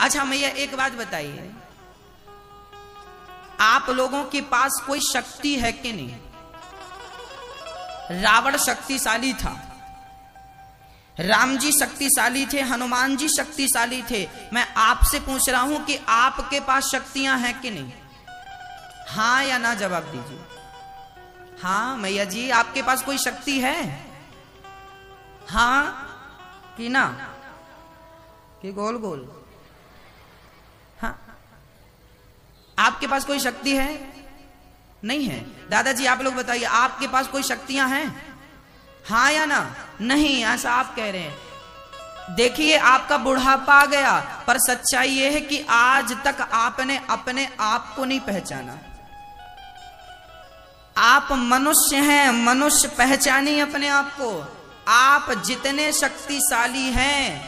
अच्छा मैया एक बात बताइए, आप लोगों के पास कोई शक्ति है कि नहीं? रावण शक्तिशाली था, राम जी शक्तिशाली थे, हनुमान जी शक्तिशाली थे। मैं आपसे पूछ रहा हूं कि आपके पास शक्तियां हैं कि नहीं? हाँ या ना जवाब दीजिए। हाँ मैया जी, आपके पास कोई शक्ति है? हाँ कि ना कि गोल गोल? हाँ, आपके पास कोई शक्ति है? नहीं है। दादाजी आप लोग बताइए, आपके पास कोई शक्तियां हैं? हाँ या ना? नहीं, ऐसा आप कह रहे हैं। देखिए आपका बुढ़ापा आ गया, पर सच्चाई यह है कि आज तक आपने अपने आप को नहीं पहचाना। आप मनुष्य हैं, मनुष्य पहचानिए अपने आप को। आप जितने शक्तिशाली हैं,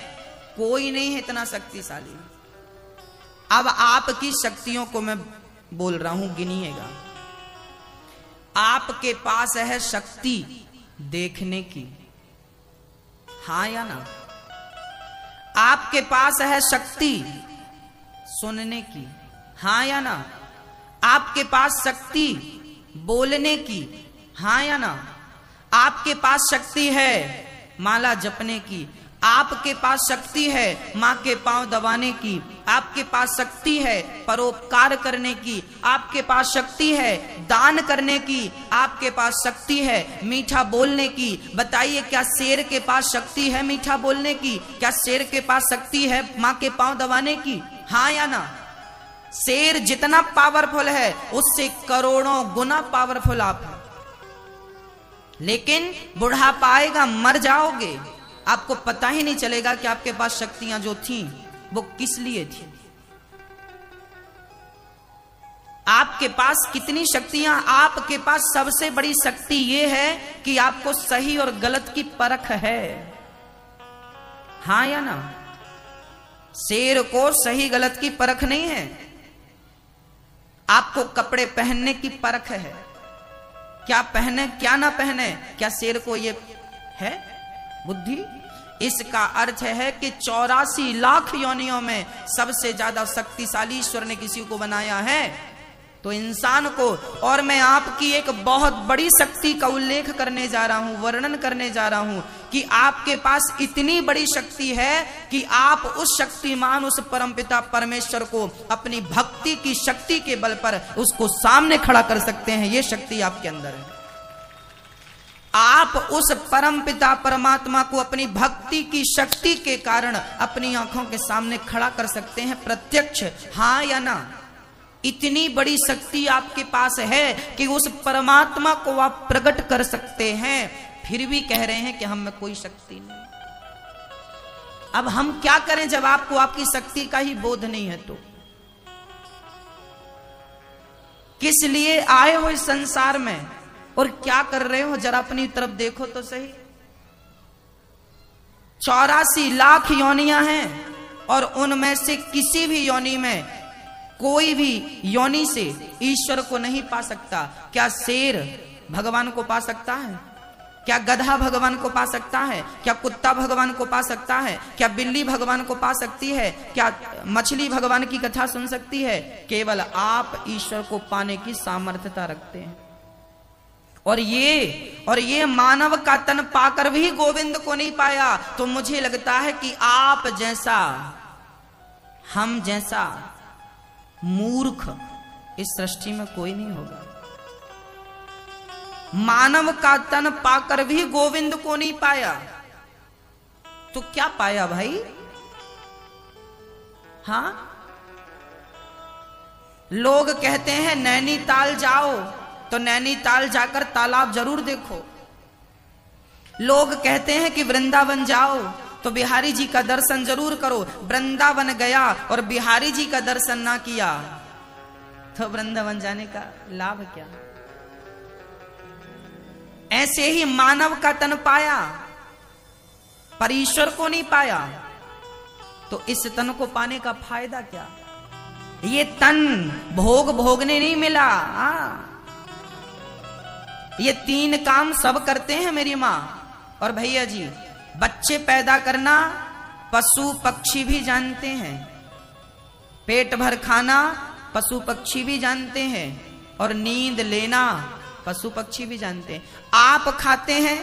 कोई नहीं है इतना शक्तिशाली। अब आपकी शक्तियों को मैं बोल रहा हूं, गिनिएगा। आपके पास है शक्ति देखने की, हाँ या ना? आपके पास है शक्ति सुनने की, हाँ या ना? आपके पास शक्ति बोलने की, हाँ या ना? आपके पास शक्ति है माला जपने की, आपके पास शक्ति है माँ के पांव दबाने की, आपके पास शक्ति है परोपकार करने की, आपके पास शक्ति है दान करने की, आपके पास शक्ति है मीठा बोलने की। बताइए क्या शेर के पास शक्ति है मीठा बोलने की? क्या शेर के पास शक्ति है माँ के पांव दबाने की? हाँ या ना? शेर जितना पावरफुल है उससे करोड़ों गुना पावरफुल आप हैं। लेकिन बुढ़ापा आएगा, मर जाओगे, आपको पता ही नहीं चलेगा कि आपके पास शक्तियां जो थी वो किस लिए थी। आपके पास कितनी शक्तियां? आपके पास सबसे बड़ी शक्ति ये है कि आपको सही और गलत की परख है, हाँ या ना? शेर को सही गलत की परख नहीं है। आपको कपड़े पहनने की परख है, क्या पहने क्या ना पहने। क्या शेर को ये है बुद्धि? इसका अर्थ है कि 84 लाख योनियों में सबसे ज्यादा शक्तिशाली ईश्वर ने किसी को बनाया है तो इंसान को। और मैं आपकी एक बहुत बड़ी शक्ति का उल्लेख करने जा रहा हूं, वर्णन करने जा रहा हूं कि आपके पास इतनी बड़ी शक्ति है कि आप उस शक्तिमान, उस परमपिता परमेश्वर को अपनी भक्ति की शक्ति के बल पर उसको सामने खड़ा कर सकते हैं। यह शक्ति आपके अंदर है। आप उस परमपिता परमात्मा को अपनी भक्ति की शक्ति के कारण अपनी आंखों के सामने खड़ा कर सकते हैं, प्रत्यक्ष, हाँ या ना? इतनी बड़ी शक्ति आपके पास है कि उस परमात्मा को आप प्रकट कर सकते हैं, फिर भी कह रहे हैं कि हम में कोई शक्ति नहीं। अब हम क्या करें जब आपको आपकी शक्ति का ही बोध नहीं है? तो किस लिए आए हो इस संसार में और क्या कर रहे हो? जरा अपनी तरफ देखो तो सही। 84 लाख योनियां हैं और उनमें से किसी भी योनि में, कोई भी योनि से ईश्वर को नहीं पा सकता। क्या शेर भगवान को पा सकता है? क्या गधा भगवान को पा सकता है? क्या कुत्ता भगवान को पा सकता है? क्या बिल्ली भगवान को पा सकती है? क्या मछली भगवान की कथा सुन सकती है? केवल आप ईश्वर को पाने की सामर्थ्यता रखते हैं। और ये मानव का तन पाकर भी गोविंद को नहीं पाया। तो मुझे लगता है कि आप जैसा, हम जैसा मूर्ख इस सृष्टि में कोई नहीं होगा। मानव का तन पाकर भी गोविंद को नहीं पाया तो क्या पाया भाई? हाँ, लोग कहते हैं नैनीताल जाओ तो नैनीताल जाकर तालाब जरूर देखो। लोग कहते हैं कि वृंदावन जाओ तो बिहारी जी का दर्शन जरूर करो। वृंदावन गया और बिहारी जी का दर्शन ना किया तो वृंदावन जाने का लाभ क्या? ऐसे ही मानव का तन पाया पर ईश्वर को नहीं पाया तो इस तन को पाने का फायदा क्या? ये तन भोगने नहीं मिला। ये 3 काम सब करते हैं मेरी माँ और भैया जी। बच्चे पैदा करना पशु पक्षी भी जानते हैं, पेट भर खाना पशु पक्षी भी जानते हैं, और नींद लेना पशु पक्षी भी जानते हैं। आप खाते हैं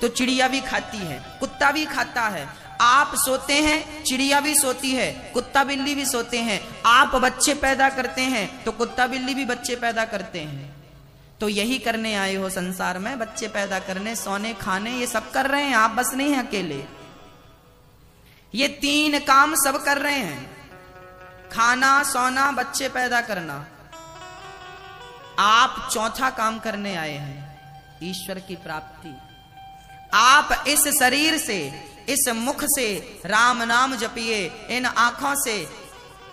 तो चिड़िया भी खाती है, कुत्ता भी खाता है। आप सोते हैं, चिड़िया भी सोती है, कुत्ता बिल्ली भी सोते हैं। आप बच्चे पैदा करते हैं तो कुत्ता बिल्ली भी बच्चे पैदा करते हैं। तो यही करने आए हो संसार में, बच्चे पैदा करने, सोने, खाने, ये सब कर रहे हैं। आप बस नहीं हैं अकेले, ये 3 काम सब कर रहे हैं, खाना, सोना, बच्चे पैदा करना। आप 4था काम करने आए हैं, ईश्वर की प्राप्ति। आप इस शरीर से, इस मुख से राम नाम जपिए, इन आंखों से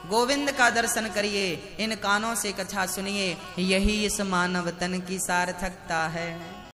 गोविंद का दर्शन करिए, इन कानों से कथा सुनिए, यही इस मानव तन की सार्थकता है।